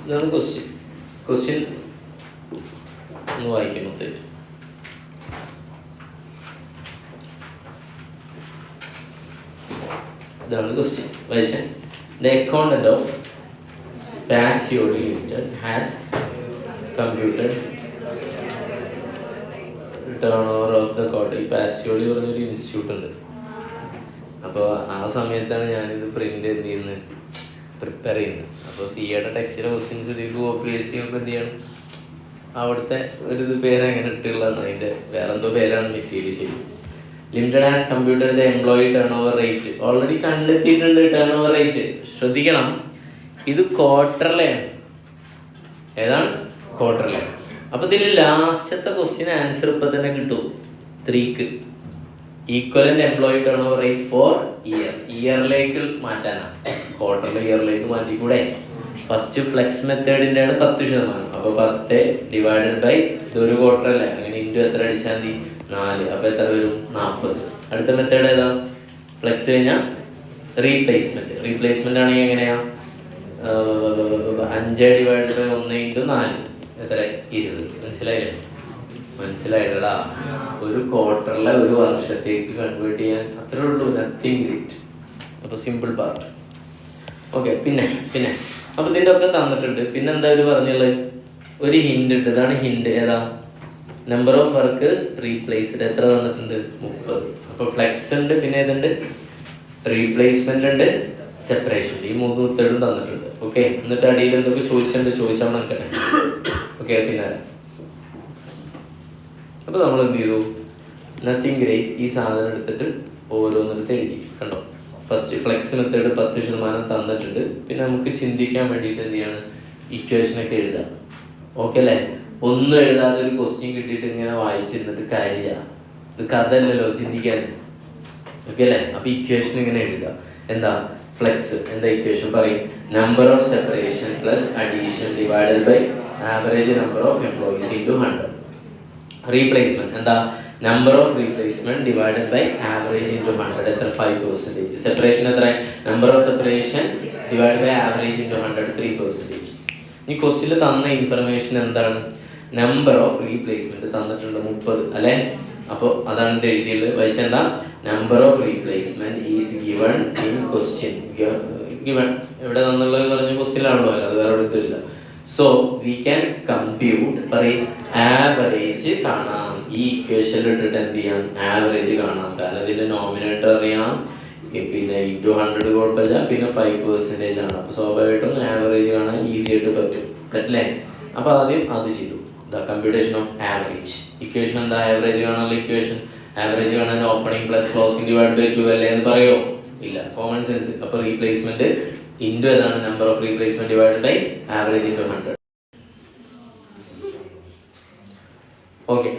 ഇതാണ് question. Question ഒന്ന് വായിക്കും മൊത്തം. ഇതാണ് ക്വസ്റ്റ്യൻ. വായിച്ചാൽ the accountant of Pacioli limited has computed turn over of the quota. ഈ പാസിയോളി പറഞ്ഞൊരു ഇൻസ്റ്റിറ്റ്യൂട്ട് ഉണ്ട്. അപ്പോൾ ആ സമയത്താണ് ഞാനിത് പ്രിൻ്റ് എന്ത് ചെയ്യുന്നത്, പ്രിപ്പയർ ചെയ്യുന്നത്. അപ്പോൾ സിയുടെ ടെക്സ്റ്റിലെ ക്വസ്റ്റ്യൻസ് ഇതിലേക്ക് കോപ്പി പേസ്റ്റ് ചെയ്യുമ്പോൾ എന്ത് ചെയ്യണം, അവിടുത്തെ ഒരു പേര് അങ്ങനെ ഇട്ടുള്ളതാണ്. അതിൻ്റെ വേറെന്തോ പേരാണ് മെറ്റീരിയൽ. ശരി. Limited has computer the employee turn over rate. Already കണ്ടെത്തിയിട്ടുണ്ട് ടേൺ ഓവർ റേറ്റ്. ശ്രദ്ധിക്കണം, ഇത് ക്വാർട്ടറിലാണ്. ഏതാണ്? ക്വാർട്ടറിലെ. അപ്പോൾ ഇതിൽ ലാസ്റ്റത്തെ ക്വസ്റ്റ്യൻ ആൻസർ ഇപ്പം തന്നെ കിട്ടും. 3ക്ക് equivalent employee turn over rate for year. ഇയറിലേക്ക് മാറ്റാനാണ്. ക്വാർട്ടറിലെ ഇയറിലേക്ക് മാറ്റിക്കൂടെ? ഫസ്റ്റ് ഫ്ലെക്സ് മെത്തേഡിൻ്റെ ആണ് 10%. അപ്പോൾ 10 ഡിവൈഡഡ് ബൈ ഇതൊരു ക്വാർട്ടർ അല്ലേ, അങ്ങനെ ഇൻറ്റു എത്ര അടിച്ചാൽ മതി? 4. അപ്പോൾ എത്ര വരും? 40. അടുത്ത മെത്തേഡ് ഏതാ? ഫ്ലെക്സ് കഴിഞ്ഞാൽ റീപ്ലേസ്മെൻറ്റ്. റീപ്ലേസ്മെൻ്റ് ആണെങ്കിൽ എങ്ങനെയാണ്? 5 ഡിവൈഡ് ബൈ 1 ഇൻറ്റു 4 എത്ര? 20. മനസ്സിലായില്ലേ? മനസ്സിലായില്ലടാ. ഒരു ക്വാർട്ടറിലെ ഒരു വർഷത്തേക്ക് കൺവേർട്ട് ചെയ്യാൻ അത്രേ ഉള്ളൂ. Nothing great. അപ്പോൾ സിമ്പിൾ പാർട്ട്. ഓക്കെ. പിന്നെ അപ്പോൾ ഇതിൻ്റെ ഒക്കെ തന്നിട്ടുണ്ട്. പിന്നെ എന്താ ഒരു പറഞ്ഞുള്ളത്? ഒരു ഹിൻ്റ് ഉണ്ട്. ഇതാണ് ഹിൻ്റ്. ഏതാ? നമ്പർ ഓഫ് വർക്കേഴ്സ് റീപ്ലേസ്ഡ് എത്ര തന്നിട്ടുണ്ട്? 30. അപ്പോൾ ഫ്ലെക്സ് ഉണ്ട്, പിന്നെ ഏതുണ്ട്? റീപ്ലേസ്മെൻ്റ് ഉണ്ട്, സെപ്പറേഷൻ. ഈ 3 മെത്തേഡും തന്നിട്ടുണ്ട്. ഓക്കെ. എന്നിട്ട് അടിയിൽ എന്തൊക്കെ ചോദിച്ചിട്ടുണ്ട്, ചോദിച്ചാൽ നോക്കട്ടെ. ഓക്കെ. പിന്നെ അപ്പോൾ നമ്മൾ എന്ത് ചെയ്തു? Nothing great. ഈ സാധനം എടുത്തിട്ട് ഓരോന്നിടത്ത് എഴുതി. കണ്ടോ? ഫസ്റ്റ് ഫ്ലെക്സ് മെത്തേഡ് 10% തന്നിട്ടുണ്ട്. പിന്നെ നമുക്ക് ചിന്തിക്കാൻ വേണ്ടിയിട്ട് എന്ത് ചെയ്യാണ്? ഇക്വേഷനൊക്കെ എഴുതാം. ഓക്കെ അല്ലേ? ഒന്നും എഴുതാതെ ഒരു ക്വസ്റ്റ്യൻ കിട്ടിയിട്ട് ഇങ്ങനെ വായിച്ചിരുന്നിട്ട് കാര്യമില്ല. ഇത് കഥയല്ലല്ലോ, ചിന്തിക്കാൻ. ഓക്കെ അല്ലേ? അപ്പോൾ ഇക്വേഷൻ ഇങ്ങനെ എഴുതുക. എന്താ? ഫ്ലെക്സ് എന്താ ഇക്വേഷൻ പറയും? Number of separation plus addition divided by average number of employees into 100. Replacement എന്താ? Number of replacement divided by average into 100. എത്ര? 5%. സെപ്പറേഷൻ എത്ര? Number of separation divide by average into 100 3%. ഈ ക്വസ്റ്റ്യനിൽ തന്ന ഇൻഫർമേഷൻ എന്താണ്? Number of replacement തന്നിട്ടുണ്ട് 30 അല്ലേ? അപ്പോൾ അതാണ് ഇത് എഴുതിയുള്ളത്. വായിച്ചെന്താ? Number of replacement is given in question. Given എവിടെ തന്നുള്ളത് പറഞ്ഞ ക്വസ്റ്റ്യനിലാണല്ലോ, അല്ല അത് വേറെ എടുത്തില്ല. സോ വി ക്യാൻ കമ്പ്യൂട്ട് പറയും ആവറേജ് കാണാം. ഈ ഇക്വേഷനിൽ ഇട്ടിട്ട് എന്ത് ചെയ്യാം? ആവറേജ് കാണാം. കാരണം ഇതിൻ്റെ നോമിനേറ്റർ അറിയാം, പിന്നെ ഇൻറ്റു 100 കുഴപ്പമില്ല, പിന്നെ 5% ആണ്. അപ്പോൾ സ്വാഭാവികമായിട്ടും ആവറേജ് കാണാൻ ഈസി ആയിട്ട് പറ്റില്ലേ? അപ്പോൾ ആദ്യം അത് ചെയ്തു. The computation of average. Equation എന്താ? ആവറേജ് കാണാനുള്ള ഇക്വേഷൻ. ആവറേജ് കാണാൻ opening plus closing divide by 2 അല്ലേ എന്ന് പറയോ? ഇല്ല, കോമൺ സെൻസ്. അപ്പോൾ റീപ്ലേസ്മെന്റ് ഇൻറ്റു ഏതാണ്? Number of replacement divide by average into 100. Okay.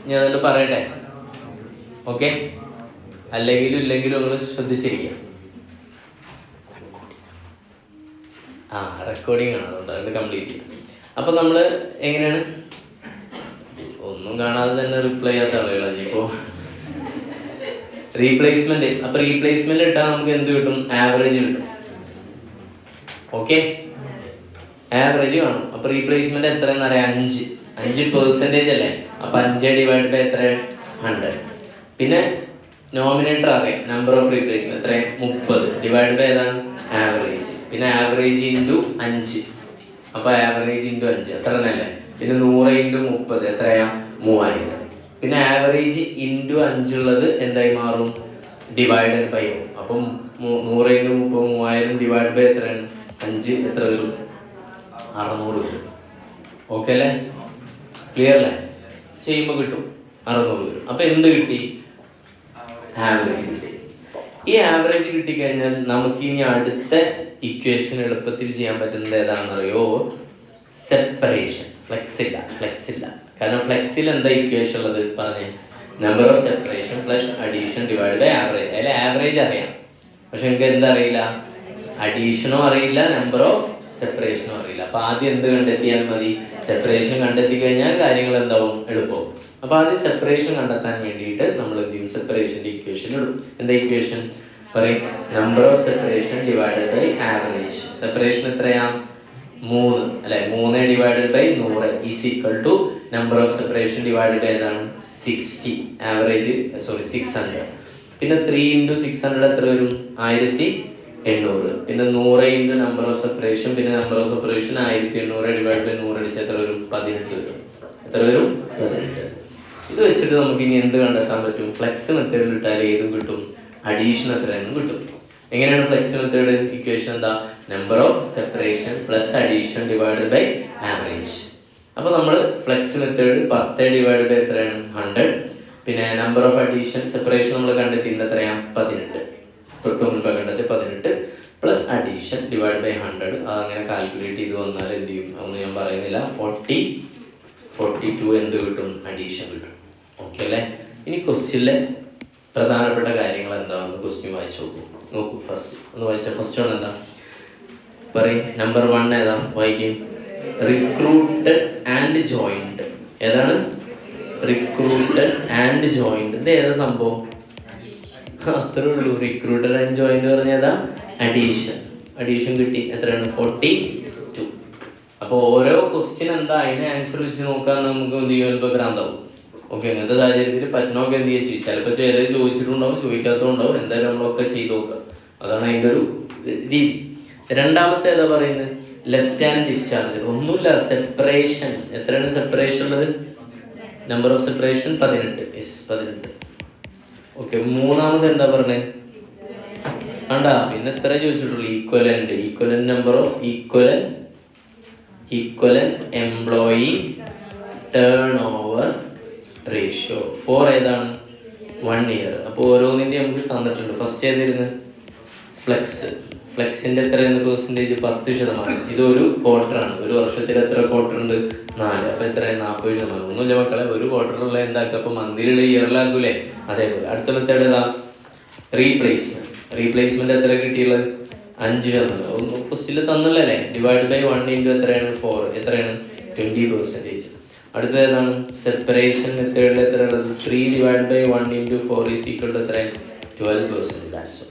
ഞാൻ അതിൽ പറയട്ടെ. ഓക്കെ. അല്ലെങ്കിലും ഇല്ലെങ്കിലും നിങ്ങൾ ശ്രദ്ധിച്ചിരിക്കുക. റെക്കോർഡിംഗ് ആണ്, അതുകൊണ്ട് അത് കംപ്ലീറ്റ് ചെയ്യാം. അപ്പോൾ നമ്മൾ എങ്ങനെയാണ്? ഒന്നും കാണാതെ തന്നെ റിപ്ലൈ ചെയ്യാത്ത ആളുകളാണ്. ഇപ്പോൾ റീപ്ലേസ്മെന്റ്. അപ്പോൾ റീപ്ലേസ്മെന്റ് ഇട്ടാൽ നമുക്ക് എന്ത് കിട്ടും? ആവറേജ് കിട്ടും. ഓക്കെ. ആവറേജ് കാണും. അപ്പോൾ റീപ്ലേസ്മെന്റ് എത്രയെന്ന് അറിയാം? 5% അല്ലേ? അപ്പോൾ 5 ഡിവൈഡ് ബൈ എത്ര? 100. പിന്നെ നോമിനേറ്റർ അറിയാം, നമ്പർ ഓഫ് റീപ്ലേസ്മെന്റ് എത്ര? 30 ഡിവൈഡ് ബൈ ഏതാണ്? ആവറേജ്. പിന്നെ ആവറേജ് ഇൻറ്റു 5. അപ്പോൾ ആവറേജ് ഇൻറ്റു 5 എത്ര തന്നെ? പിന്നെ 100 ഇൻറ്റു 30 എത്രയാ? 3000. പിന്നെ ആവറേജ് ഇൻറ്റു 5 ഉള്ളത് എന്തായി മാറും? Divided by. അപ്പം 100 ഇൻറ്റു 30 3000 ഡിവൈഡ് ബൈ എത്രയാണ്? 5 എത്ര വരും? 600 വരും. ഓക്കെ അല്ലേ? ക്ലിയർ അല്ലേ? ചെയ്യുമ്പോൾ കിട്ടും 600 വരും. അപ്പോൾ എന്ത് കിട്ടി? ആവറേജ് കിട്ടി. ഈ ആവറേജ് കിട്ടിക്കഴിഞ്ഞാൽ നമുക്ക് ഇനി അടുത്ത ഇക്വേഷൻ എളുപ്പത്തിൽ ചെയ്യാൻ പറ്റുന്നത് ഏതാണെന്നറിയോ? സെപ്പറേഷൻ. ഫ്ലെക്സ് ഇല്ല. കാരണം ഫ്ലെക്സിൽ എന്താ ഇക്വേഷൻ ഉള്ളത്? പറഞ്ഞേ. Number of separation plus addition divide by average. അതിൽ ആവറേജ് അറിയാം, പക്ഷെ എനിക്ക് എന്താ അറിയില്ല? അഡീഷനും അറിയില്ല, നമ്പർ ഓഫ് സെപ്പറേഷനും അറിയില്ല. അപ്പോൾ ആദ്യം എന്ത് കണ്ടെത്തിയാൽ മതി? സെപ്പറേഷൻ കണ്ടെത്തി കഴിഞ്ഞാൽ കാര്യങ്ങൾ എന്താവും? എളുപ്പവും. അപ്പോൾ ആദ്യം സെപ്പറേഷൻ കണ്ടെത്താൻ വേണ്ടിയിട്ട് നമ്മൾ എന്ത് ചെയ്യും? സെപ്പറേഷൻ്റെ ഇക്വേഷൻ ഇടും. എന്താ ഇക്വേഷൻ? പറയും, number of separation divided by average. Separation എത്രയാ? 3 അല്ലെ? 3 divided by 100 is equal to number of separation divided ഏതാണ്? 60. ആവറേജ് 600. പിന്നെ 3 × 600 എത്ര വരും? 1800. പിന്നെ 100 × നമ്പർ ഓഫ് സെപ്പറേഷൻ, പിന്നെ number of separation 1800 divide by 100 അടിച്ച് എത്ര വരും? 18 വരും. എത്ര വരും? 18. ഇത് വെച്ചിട്ട് നമുക്ക് ഇനി എന്ത് കണ്ടെത്താൻ പറ്റും? ഫ്ലെക്സ് മെത്തേഡിൽ ഇട്ടാൽ ഏതും കിട്ടും? അഡീഷൻ എത്രയെന്നും കിട്ടും. എങ്ങനെയാണ് ഫ്ലെക്സ് മെത്തേഡ്? ഇക്വേഷൻ എന്താ? Number of separation plus addition divided by average. അപ്പോൾ നമ്മൾ ഫ്ലെക്സ് മെത്തേഡ് 10 ഡിവൈഡ് ബൈ എത്രയാണ്? 100. പിന്നെ നമ്പർ ഓഫ് അഡീഷൻ സെപ്പറേഷൻ നമ്മൾ കണ്ടെത്തിയത് എത്രയാണ്? 18. തൊട്ട് മുൻപ് കണ്ടെത്തി 18 പ്ലസ് അഡീഷൻ ഡിവൈഡ് ബൈ 100. അതങ്ങനെ കാൽക്കുലേറ്റ് ചെയ്ത് വന്നാൽ എന്ത് ചെയ്യും? അതൊന്നും ഞാൻ പറയുന്നില്ല. 42 എന്ത് കിട്ടും? അഡീഷൻ കിട്ടും. ഓക്കെ അല്ലേ? ഇനി ക്വസ്റ്റ്യനിലെ പ്രധാനപ്പെട്ട കാര്യങ്ങൾ എന്താണെന്ന് ക്വസ്റ്റ്യൻ വായിച്ചു നോക്കൂ. ഫസ്റ്റ് ഒന്ന് വായിച്ചാൽ ഫസ്റ്റ് വൺ എന്താ പറയും? നമ്പർ 1 ഏതാ? വായിക്കും. Recruited and joined. ഏതാണ്? Recruited and joined. ഇത് ഏതാ സംഭവം? അത്രേ ഉള്ളൂ. റിക്രൂട്ടഡ് ആൻഡ് ജോയിൻഡ് പറഞ്ഞാൽ ഏതാ? അഡീഷൻ. അഡീഷൻ കിട്ടി. എത്രയാണ്? 42. അപ്പോൾ ഓരോ ക്വസ്റ്റ്യൻ എന്താ അതിനെ ആൻസർ വെച്ച് നോക്കാൻ നമുക്ക് എന്ത് ചെയ്യുമോ? ഇപ്പോൾ ഭ്രാന്താവും. ഓക്കെ, അങ്ങനത്തെ സാഹചര്യത്തിൽ പറ്റുന്നൊക്കെ എന്ത് ചെയ്യും? ചിലപ്പോൾ ചിലർ ചോദിച്ചിട്ടുണ്ടാവും, ചോദിക്കാത്തതുണ്ടാവും. എന്തായാലും നമ്മളൊക്കെ ചെയ്ത് നോക്കുക. അതാണ് അതിൻ്റെ ഒരു രീതി. രണ്ടാമത്തെ ഏതാ പറയുന്നത്? Left hand discharge. ഒന്നുമില്ല, സെപ്പറേഷൻ. എത്രയാണ് സെപ്പറേഷൻ ഉള്ളത്? Number of separation 18. Yes, 18. Okay, മൂന്നാമത് എന്താ പറഞ്ഞത്? വേണ്ട, പിന്നെ എത്ര ചോദിച്ചിട്ടുള്ളൂ? Equivalent. Equivalent number of equivalent employee turn over ratio. 4 ഏതാണ്? 1 ഇയർ. അപ്പോൾ ഓരോന്നിൻ്റെ നമുക്ക് തന്നിട്ടുണ്ട്. ഫസ്റ്റ് ഏതായിരുന്നു? ഫ്ലെക്സ്. ഫ്ലെക്സിൻ്റെ എത്രയാണ് പെർസെൻറ്റേജ്? 10%. ഇതൊരു ക്വാർട്ടറാണ്. ഒരു വർഷത്തിൽ എത്ര ക്വാർട്ടർ ഉണ്ട്? 4. അപ്പോൾ എത്രയാണ്? 40%. ഒന്നുമില്ല മക്കളെ, ഒരു ക്വാർട്ടറുള്ള എന്താക്കുക? അപ്പോൾ മന്തിലുള്ള ഇയറിലാക്കൂലേ? അതേപോലെ. അടുത്ത മെത്തേഡ് ഏതാ? റീപ്ലേസ്മെൻറ്റ്. റീപ്ലേസ്മെൻറ്റ് എത്ര കിട്ടിയുള്ളത്? 5%. ഒന്ന് ക്വസ്റ്റ്യനിൽ തന്നല്ലേ? ഡിവൈഡ് ബൈ 1 × എത്രയാണ്? 4. എത്രയാണ്? 20%. അടുത്തത് ഏതാണ്? സെപ്പറേഷൻ മെത്തേഡിൽ എത്ര ഉള്ളത്? 3 divide by 1 × 4 is equal to എത്രയാണ്? 12%. That's all.